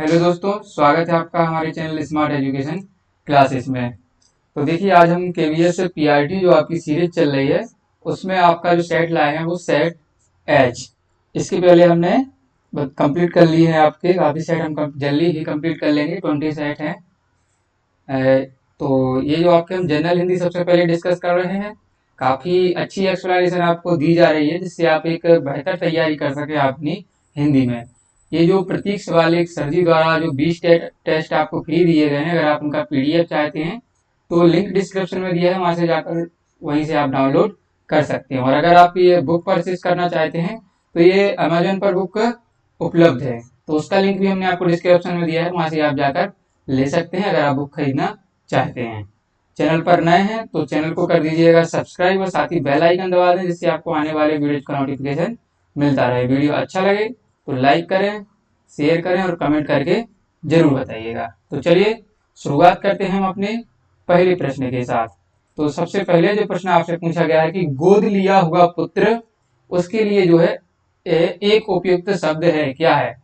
Hello दोस्तों, स्वागत है आपका हमारे चैनल स्मार्ट एजुकेशन क्लासेस में। तो देखिए, आज हम केवीएस पीआरटी जो आपकी सीरीज चल रही है उसमें आपका जो सेट लाए हैं वो सेट एच। इसके पहले हमने कंप्लीट कर लिए हैं, आपके काफ़ी सेट हम जल्दी ही कंप्लीट कर लेंगे, 20 सेट हैं। तो ये जो आपके हम जनरल हिंदी सबसे पहले डिस्कस कर रहे हैं। काफ़ी अच्छी एक्सप्लेनेशन आपको दी जा रही है जिससे आप एक बेहतर तैयारी कर सकें अपनी हिंदी में। ये जो प्रतीक सवाल एक सर जी द्वारा जो 20 टेस्ट आपको फ्री दिए गए हैं, अगर आप उनका पीडीएफ चाहते हैं तो लिंक डिस्क्रिप्शन में दिया है, वहाँ से जाकर वहीं से आप डाउनलोड कर सकते हैं। और अगर आप ये बुक परचेज करना चाहते हैं तो ये अमेजोन पर बुक उपलब्ध है, तो उसका लिंक भी हमने आपको डिस्क्रिप्शन में दिया है, वहाँ से आप जाकर ले सकते हैं अगर आप बुक खरीदना चाहते हैं। चैनल पर नए हैं तो चैनल को कर दीजिएगा सब्सक्राइब और साथ ही बेल आइकन दबा दें जिससे आपको आने वाले वीडियो का नोटिफिकेशन मिलता रहे। वीडियो अच्छा लगे तो लाइक करें, शेयर करें और कमेंट करके जरूर बताइएगा। तो चलिए शुरुआत करते हैं हम अपने पहले प्रश्न के साथ। तो सबसे पहले जो प्रश्न आपसे पूछा गया है कि गोद लिया हुआ पुत्र, उसके लिए जो है एक उपयुक्त शब्द है, क्या है?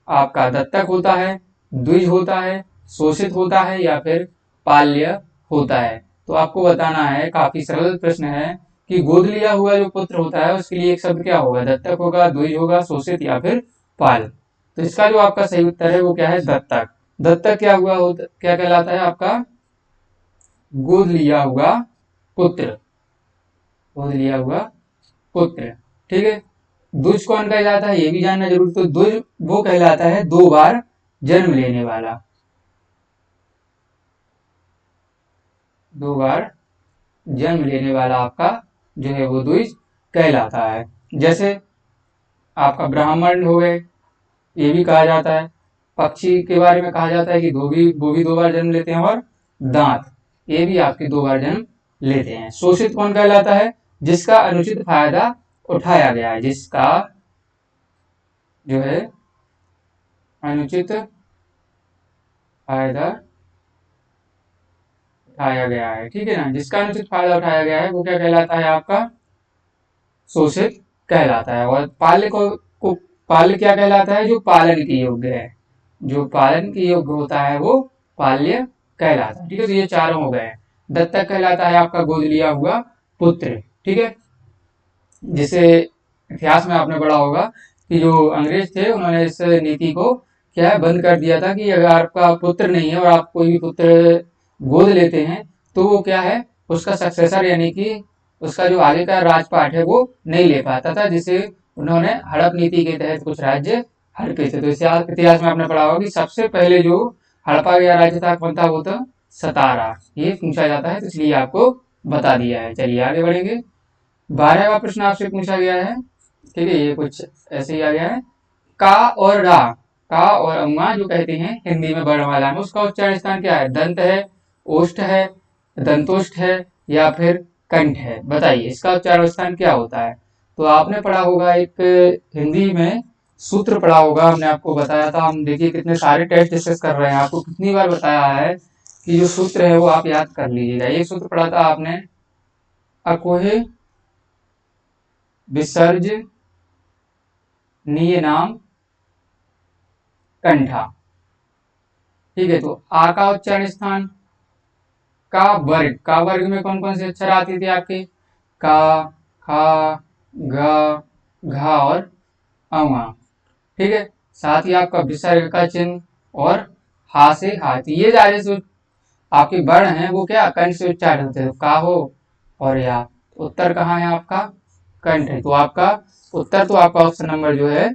आपका दत्तक होता है, द्विज होता है, शोषित होता है या फिर पाल्य होता है। तो आपको बताना है, काफी सरल प्रश्न है कि गोद लिया हुआ जो पुत्र होता है उसके लिए एक शब्द क्या होगा? दत्तक होगा, द्विज होगा, शोषित या फिर पाल। तो इसका जो आपका सही उत्तर है वो क्या है? दत्तक। दत्तक क्या हुआ क्या कहलाता है? आपका गोद लिया हुआ पुत्र, गोद लिया हुआ पुत्र। ठीक है। द्विज कौन कहलाता है ये भी जानना जरूर। तो द्विज वो कहलाता है 2 बार जन्म लेने वाला, 2 बार जन्म लेने वाला आपका जो है वो द्विज कहलाता है। जैसे आपका ब्राह्मण हो गए, ये भी कहा जाता है। पक्षी के बारे में कहा जाता है कि वो भी 2 बार जन्म लेते हैं। और दांत, ये भी आपके 2 बार जन्म लेते हैं। शोषित कौन कहलाता है? जिसका अनुचित फायदा उठाया गया है, जिसका जो है अनुचित फायदा उठाया गया है। ठीक है ना, जिसका अनुचित फायदा उठाया गया है वो क्या कहलाता है? आपका शोषित कहलाता है। और को पाल्य क्या कहलाता है? जो पालन के योग्य है, जो पालन के योग्य होता है वो पाल्य कहलाता है। ठीक है, तो ये चारों हो गए। दत्तक कहलाता है आपका गोद लिया हुआ पुत्र। ठीक है, जिसे इतिहास में आपने पढ़ा होगा कि जो अंग्रेज थे उन्होंने इस नीति को क्या है बंद कर दिया था कि अगर आपका पुत्र नहीं है और आप कोई भी पुत्र गोद लेते हैं तो वो क्या है, उसका सक्सेसर यानी कि उसका जो आगे का राजपाट है वो नहीं ले पाता था, जिसे उन्होंने हड़प नीति के तहत कुछ राज्य हड़पे थे। तो इतिहास में आपने पढ़ा होगा कि सबसे पहले जो हड़पा गया राज्य था कौन था? वो था सतारा। ये पूछा जाता है तो इसलिए आपको बता दिया है। चलिए आगे बढ़ेंगे। 12वां प्रश्न आपसे पूछा गया है। ठीक है, ये कुछ ऐसे ही आ गया है। का और रा, का और अम्मा जो कहते हैं हिंदी में वर्णमाला में, उसका उच्चारण स्थान क्या है? दंत है, ओष्ठ है, दंतोष्ठ है या फिर कंठ है? बताइए इसका उच्चारण स्थान क्या होता है? तो आपने पढ़ा होगा एक हिंदी में सूत्र पढ़ा होगा, हमने आपको बताया था। हम देखिए कितने सारे टेस्ट डिस्कस कर रहे हैं, आपको कितनी बार बताया है कि जो सूत्र है वो आप याद कर लीजिएगा। ये सूत्र पढ़ा था आपने, अकोहे विसर्ज नीय नाम कंठा। ठीक है, तो आ का उच्चारण स्थान, का वर्ग में कौन कौन से अक्षर आते थे आपके? का, खा, ग, घा और अमा। ठीक है, साथ ही आपका विसर्ग का चिन्ह और हा से हाथ, ये सारे जो आपके वर्ण हैं वो क्या कंठ से उच्चारण होते हैं। का हो और या, उत्तर कहाँ है आपका? कंठ है। तो आपका उत्तर, तो आपका ऑप्शन नंबर जो है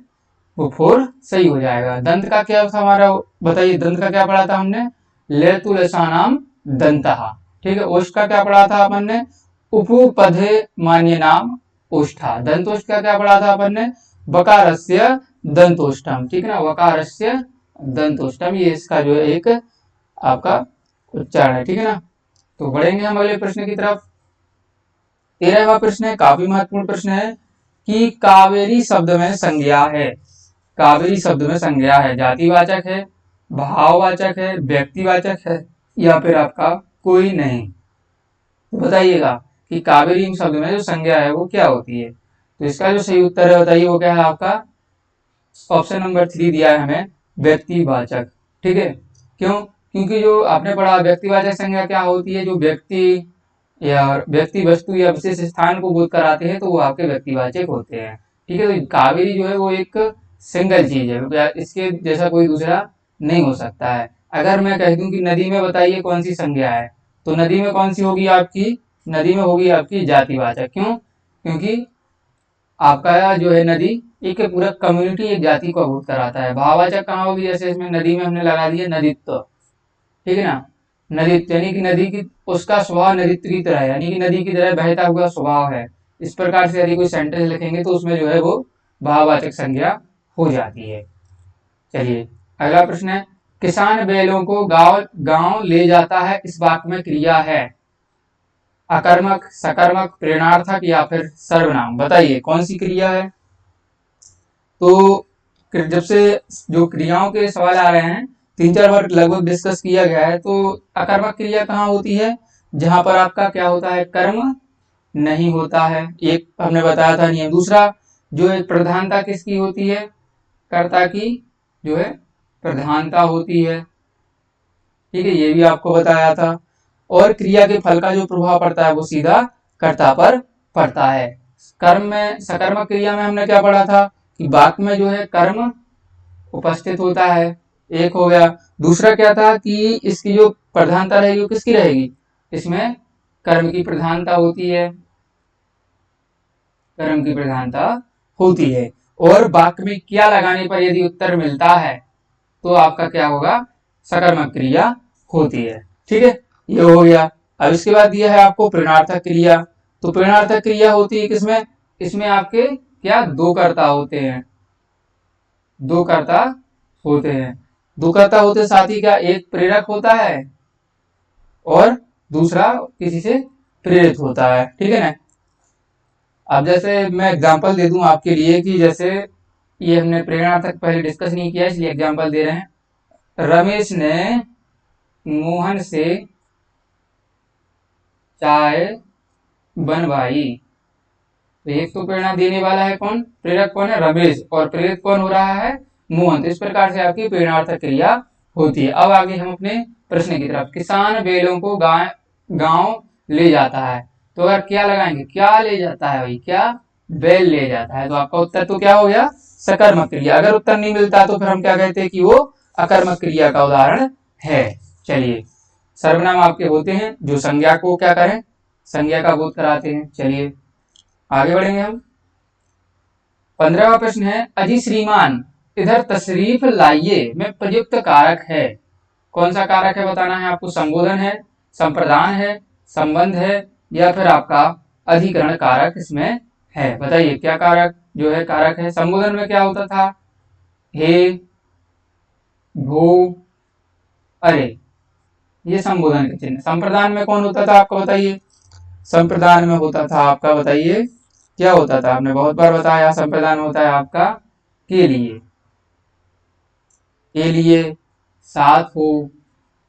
वो 4 सही हो जाएगा। दंत का क्या था हमारा? बताइए दंत का क्या पढ़ा था हमने? लेतुलसानाम दंतहा। ठीक है, ओष्ठ का क्या पढ़ा था अपन ने? उपपदे मान्य नाम ओष्ठा। दंतोष्ठ का क्या पढ़ा था अपन ने? वकारस्य दंतोष्टम। ठीक है ना, वकारस्य दंतोष्टम, ये इसका जो है एक आपका उच्चारण है। ठीक है ना, तो बढ़ेंगे हम अगले प्रश्न की तरफ। 13वां प्रश्न है, काफी महत्वपूर्ण प्रश्न है कि कावेरी शब्द में संज्ञा है। कावेरी शब्द में संज्ञा है, जातिवाचक है, भाववाचक है, व्यक्तिवाचक है या फिर आपका कोई नहीं। तो बताइएगा कि कावेरी शब्द में जो संज्ञा है वो क्या होती है? तो इसका जो सही उत्तर है बताइए वो क्या है आपका? ऑप्शन नंबर 3 दिया है हमें, व्यक्तिवाचक। ठीक है, क्यों? क्योंकि जो आपने पढ़ा व्यक्तिवाचक संज्ञा क्या होती है, जो व्यक्ति या व्यक्ति वस्तु या विशेष स्थान को बोध कराते हैं तो वो आपके व्यक्तिवाचक होते हैं। ठीक है, तो कावेरी जो है वो एक सिंगल चीज है, इसके जैसा कोई दूसरा नहीं हो सकता है। अगर मैं कह दूं कि नदी में बताइए कौन सी संज्ञा है, तो नदी में कौन सी होगी आपकी, नदी में होगी आपकी जातिवाचक। क्यों? क्योंकि आपका जो है नदी एक पूरा कम्युनिटी एक जाति को अवगत कराता है। भाववाचक कहाँ होगी, जैसे इसमें नदी में हमने लगा दिया नदीत्व। ठीक है ना, नदीत्व यानी कि नदी की उसका स्वभाव नदीत्व की तरह है, यानी कि नदी की तरह बहता हुआ स्वभाव है। इस प्रकार से यदि कोई सेंटेंस लिखेंगे तो उसमें जो है वो भाववाचक संज्ञा हो जाती है। चलिए अगला प्रश्न है, किसान बैलों को गांव गांव ले जाता है, इस वाक्य में क्रिया है अकर्मक, सकर्मक, प्रेरणार्थक या फिर सर्वनाम। बताइए कौन सी क्रिया है। तो जब से जो क्रियाओं के सवाल आ रहे हैं 3-4 बार लगभग डिस्कस किया गया है, तो अकर्मक क्रिया कहाँ होती है, जहां पर आपका क्या होता है, कर्म नहीं होता है। एक हमने बताया था नियम। दूसरा जो एक प्रधानता किसकी होती है, कर्ता की जो है प्रधानता होती है। ठीक है, ये भी आपको बताया था। और क्रिया के फल का जो प्रभाव पड़ता है वो सीधा कर्ता पर पड़ता है। कर्म में सकर्मक क्रिया में हमने क्या पढ़ा था कि वाक्य में जो है कर्म उपस्थित होता है, एक हो गया। दूसरा क्या था कि इसकी जो प्रधानता रहेगी वो किसकी रहेगी, इसमें कर्म की प्रधानता होती है, कर्म की प्रधानता होती है। और वाक्य में क्या लगाने पर यदि उत्तर मिलता है तो आपका क्या होगा, सकर्मक क्रिया होती है। ठीक है, ये हो गया। अब इसके बाद दिया है आपको प्रेरणार्थक क्रिया। तो प्रेरणार्थक क्रिया होती है किसमें, इसमें आपके क्या दो कर्ता होते हैं, दो कर्ता होते हैं। दो कर्ता होते साथ ही क्या एक प्रेरक होता है और दूसरा किसी से प्रेरित होता है। ठीक है ना। अब जैसे मैं एग्जांपल दे दूं आपके लिए कि जैसे ये हमने प्रेरणार्थक पहले डिस्कस नहीं किया इसलिए एग्जांपल दे रहे हैं। रमेश ने मोहन से चाय बनवाई। तो एक तो प्रेरणा देने वाला है कौन, प्रेरक कौन है, रमेश, और प्रेरित कौन हो रहा है, मोहन। तो इस प्रकार से आपकी प्रेरणार्थक क्रिया होती है। अब आगे हम अपने प्रश्न की तरफ, किसान बैलों को गांव ले जाता है। तो अगर क्या लगाएंगे, क्या ले जाता है भाई, क्या बैल ले जाता है, तो आपका उत्तर तो क्या हो गया, सकर्मक क्रिया। अगर उत्तर नहीं मिलता तो फिर हम क्या कहते हैं कि वो अकर्मक क्रिया का उदाहरण है। चलिए सर्वनाम आपके होते हैं जो संज्ञा को क्या करें, संज्ञा का बोध कराते हैं। चलिए आगे बढ़ेंगे हम। 15वां प्रश्न है, अजी श्रीमान इधर तशरीफ लाइए में प्रयुक्त कारक है। कौन सा कारक है बताना है आपको, संबोधन है, संप्रदान है, संबंध है, या फिर आपका अधिकरण कारक इसमें है। बताइए क्या कारक जो है कारक है। संबोधन में क्या होता था, हे, भो, अरे, ये संबोधन के चिन्ह। संप्रदान में कौन होता था आपको बताइए, संप्रदान में होता था आपका, बताइए क्या होता था। आपने बहुत बार बताया संप्रदान होता है आपका के लिए, के लिए, साथ हो,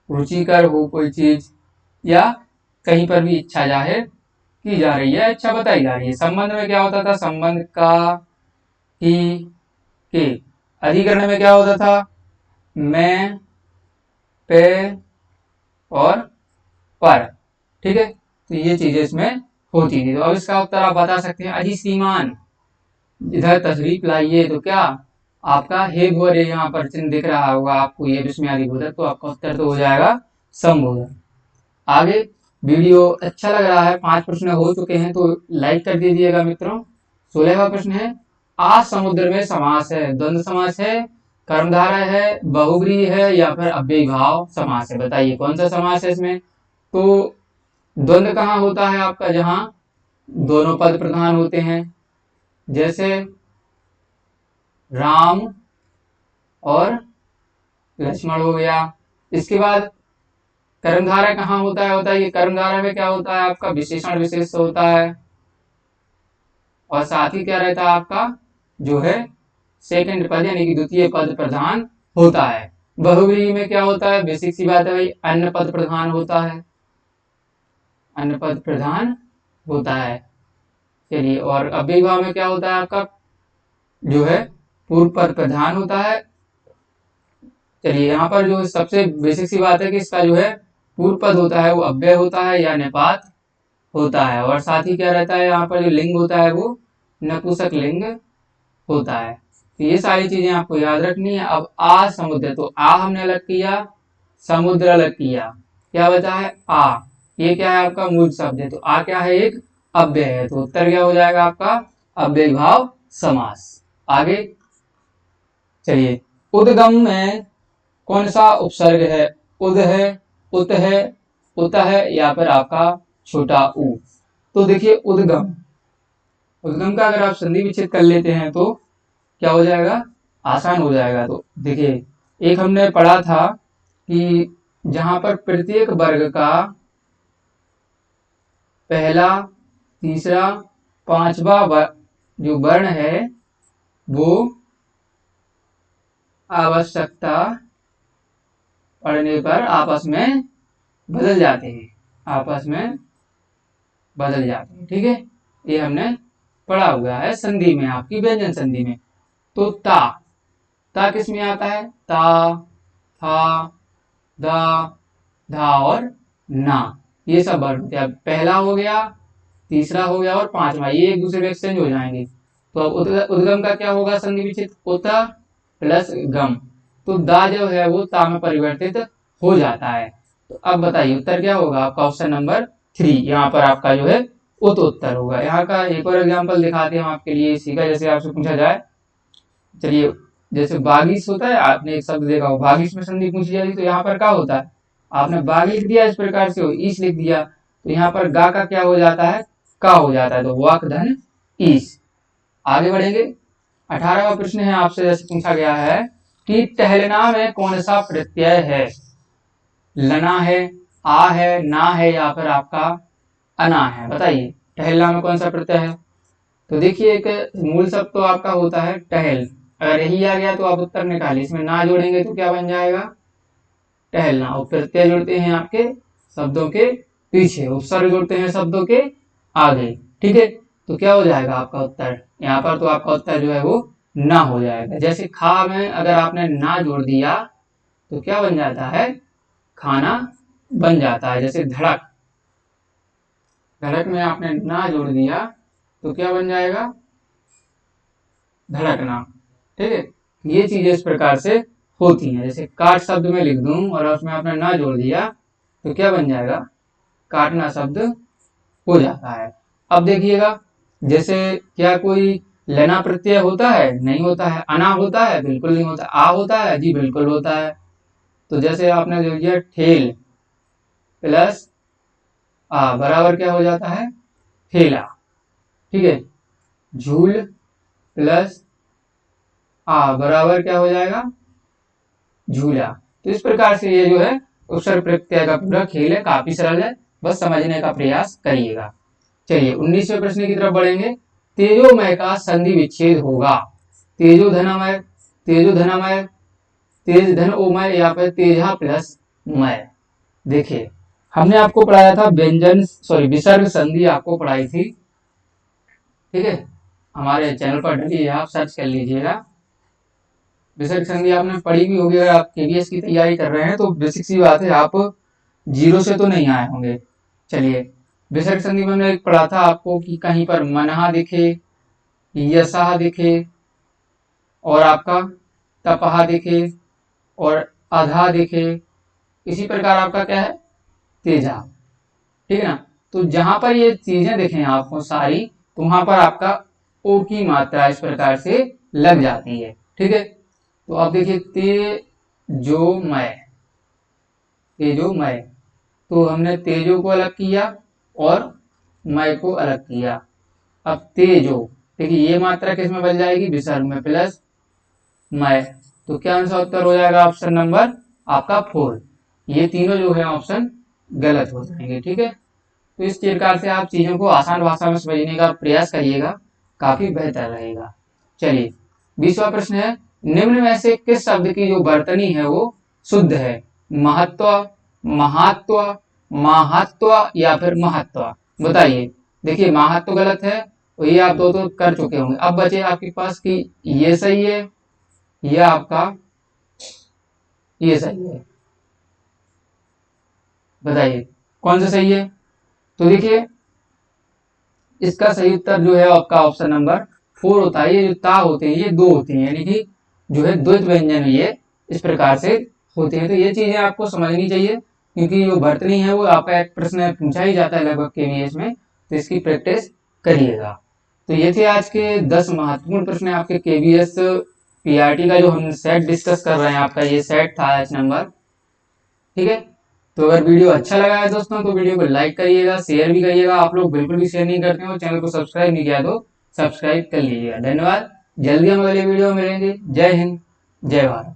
रुचिकर हो कोई चीज, या कहीं पर भी इच्छा जाहिर की जा रही है, इच्छा बताई जा रही है। संबंध में क्या होता था, संबंध का, ही, के। अधिकरण में क्या होता था, मैं, पे और पर। ठीक है, तो ये चीजें इसमें होती थी। तो अब इसका उत्तर आप बता सकते हैं, अजी श्रीमान इधर तशरीफ लाइए, तो क्या आपका हे भोर यहाँ पर चिन्ह दिख रहा होगा आपको, ये विस्मयादि बोधक, तो आपका उत्तर तो हो जाएगा संबोधन। आगे वीडियो अच्छा लग रहा है, 5 प्रश्न हो चुके हैं तो लाइक कर दीजिएगा मित्रों। 16वां प्रश्न है, आ समुद्र में समास है, द्वंद्व समास है, कर्मधारय है, बहुब्रीहि है, या फिर अव्ययीभाव समास है। बताइए कौन सा समास है इसमें। तो द्वंद्व कहाँ होता है आपका, जहां दोनों पद प्रधान होते हैं, जैसे राम और लक्ष्मण हो गया। इसके बाद कर्मधारय कहाँ होता है, बताइए कर्मधारय में क्या होता है आपका, विशेषण विशेष होता है, और साथ ही क्या रहता है आपका जो है सेकंड पद यानी कि द्वितीय पद प्रधान होता है। बहुव्रीहि में क्या होता है, बेसिक सी बात है भाई, अन्य पद प्रधान होता है, अन्य पद प्रधान होता है। चलिए, और अव्ययीभाव में क्या होता है आपका जो है पूर्व पद प्रधान होता है, चलिए यहाँ पर जो सबसे बेसिक सी बात है कि इसका जो है पूर्व पद होता है वो अव्यय होता है या निपात होता है, और साथ ही क्या रहता है यहाँ पर जो लिंग होता है वो नपुंसक लिंग होता है। तो ये सारी चीजें आपको याद रखनी है। अब आ समुद्र, तो आ हमने अलग किया, समुद्र अलग किया, क्या बचा है आ। ये क्या है आपका मूल शब्द है, तो आ क्या है एक अव्यय है, तो उत्तर क्या हो जाएगा आपका अव्ययी भाव समास। आगे चलिए, उद्गम में कौन सा उपसर्ग है, उद है, उत है, उत है या फिर आपका छोटा ऊ। तो देखिए उद्गम, उद्गम का अगर आप संधि विच्छेद कर लेते हैं तो क्या हो जाएगा, आसान हो जाएगा। तो देखिए एक हमने पढ़ा था कि जहां पर प्रत्येक वर्ग का पहला, तीसरा, पांचवा जो वर्ण है वो आवश्यकता पड़ने पर आपस में बदल जाते हैं, आपस में बदल जाते हैं, ठीक है। ये हमने पढ़ा हुआ है संधि में, आपकी व्यंजन संधि में। तो ता किस में आता है, ता, था, दा, धा और ना, ये सब वर्ण होते हैं। अब पहला हो गया, तीसरा हो गया और पांचवा, ये एक दूसरे में एक्सचेंज हो जाएंगे। तो अब उद्गम का क्या होगा संधि विच्छेद, उता प्लस गम, तो दा जो है वो ता में परिवर्तित हो जाता है। तो अब बताइए उत्तर क्या होगा आपका, ऑप्शन नंबर 3 यहाँ पर आपका जो है उत उत्तर होगा। यहाँ का एक और एग्जाम्पल दिखाते हैं हम आपके लिए इसी का, जैसे आपसे पूछा जाए, चलिए जैसे बागिस होता है, आपने एक शब्द देखा हो, बागिस में संधि पूछी जाती तो यहाँ पर क्या होता है, आपने बाग लिख दिया इस प्रकार से, ईश लिख दिया, तो यहाँ पर गा का क्या हो जाता है, का हो जाता है, तो वाक धन ईश। आगे बढ़ेंगे, 18वां प्रश्न है आपसे, जैसे पूछा गया है कि टहलना में कौन सा प्रत्यय है, लना है, आ है, ना है या फिर आपका अना है, बताइए टहलना में कौन सा प्रत्यय है। तो देखिए एक मूल शब्द तो आपका होता है टहल, अगर यही आ गया तो आप उत्तर निकालिए, इसमें ना जोड़ेंगे तो क्या बन जाएगा टहलना, और प्रत्यय जुड़ते हैं आपके शब्दों के पीछे, उपसर्ग जुड़ते हैं शब्दों के आगे, ठीक है। तो क्या हो जाएगा आपका उत्तर, यहाँ पर तो आपका उत्तर जो है वो ना हो जाएगा। जैसे खा में अगर आपने ना जोड़ दिया तो क्या बन जाता है, खाना बन जाता है। जैसे धड़क, धड़क में आपने ना जोड़ दिया तो क्या बन जाएगा, धड़कना, ठीक है। ये चीजें इस प्रकार से होती हैं। जैसे काट शब्द में लिख दूं और उसमें आपने ना जोड़ दिया तो क्या बन जाएगा, काटना शब्द हो जाता है। अब देखिएगा, जैसे क्या कोई लेना प्रत्यय होता है, नहीं होता है, अना होता है, बिल्कुल नहीं होता, आ होता है, जी बिल्कुल होता है। तो जैसे आपने जो दिया ठेल प्लस आ बराबर क्या हो जाता है, ठेला, ठीक है। झूल प्लस आ बराबर क्या हो जाएगा, झूला। तो इस प्रकार से ये जो है उपसर्ग प्रत्यय का पूरा खेल है, काफी सरल है, बस समझने का प्रयास करिएगा। चलिए 19वें प्रश्न की तरफ बढ़ेंगे। तेजोमय का संधि विच्छेद होगा, तेजो धनामय, तेजो धनामय, तेज धन ओमय या फिर तेजा प्लस मय। देखिए हमने आपको पढ़ाया था व्यंजन विसर्ग संधि आपको पढ़ाई थी, ठीक है, हमारे चैनल पर डली, आप सर्च कर लीजिएगा। विसर्ग संधि आपने पढ़ी भी होगी, अगर आप केवीएस की तैयारी कर रहे हैं तो बेसिक सी बात है, आप जीरो से तो नहीं आए होंगे। चलिए विसर्ग संधि में हमने एक पढ़ा था आपको कि कहीं पर मनहा दिखे, यशा दिखे और आपका तपहा दिखे और अधा दिखे, इसी प्रकार आपका क्या है तेजा, ठीक है ना। तो जहां पर ये चीजें दिखें आपको सारी, तो वहां पर आपका ओ की मात्रा इस प्रकार से लग जाती है, ठीक है। तो अब देखिए तेजोमय, तेजोमय, तो हमने तेजो को अलग किया और मय को अलग किया। अब तेजो, देखिए ये मात्रा किस में बन जाएगी, विसर्ग में प्लस मय, तो क्या आंसर उत्तर हो जाएगा ऑप्शन नंबर आपका 4। ये तीनों जो है ऑप्शन गलत हो जाएंगे, ठीक है। तो इस प्रकार से आप चीजों को आसान भाषा में समझने का प्रयास करिएगा, काफी बेहतर रहेगा। चलिए 20वां प्रश्न है, निम्न में से किस शब्द की जो वर्तनी है वो शुद्ध है, महत्व, महात्व, महात्व या फिर महत्व, बताइए। देखिए महत्व गलत है, तो ये आप दो तो कर चुके होंगे। अब बचे आपके पास कि ये सही है या आपका ये सही है, बताइए कौन सा सही है। तो देखिए इसका सही उत्तर जो है आपका ऑप्शन नंबर 4 होता है। ये जो ता होते हैं ये दो होती हैं, यानी कि जो है द्वैत व्यंजन ये इस प्रकार से होते हैं। तो ये चीजें आपको समझनी चाहिए, क्योंकि जो वर्तनी है वो आपका एक प्रश्न पूछा ही जाता है लगभग केवीएस में, तो इसकी प्रैक्टिस करिएगा। तो ये थे आज के 10 महत्वपूर्ण प्रश्न आपके केवीएस पीआरटी का जो हम सेट डिस्कस कर रहे हैं, आपका ये सेट था आज नंबर, ठीक है। तो अगर वीडियो अच्छा लगा है दोस्तों तो वीडियो को लाइक करिएगा, शेयर भी करिएगा। आप लोग बिल्कुल भी शेयर नहीं करते हो, चैनल को सब्सक्राइब नहीं किया तो सब्सक्राइब कर लीजिएगा। धन्यवाद, जल्दी हम अगले वीडियो में मिलेंगे। जय हिंद, जय भारत।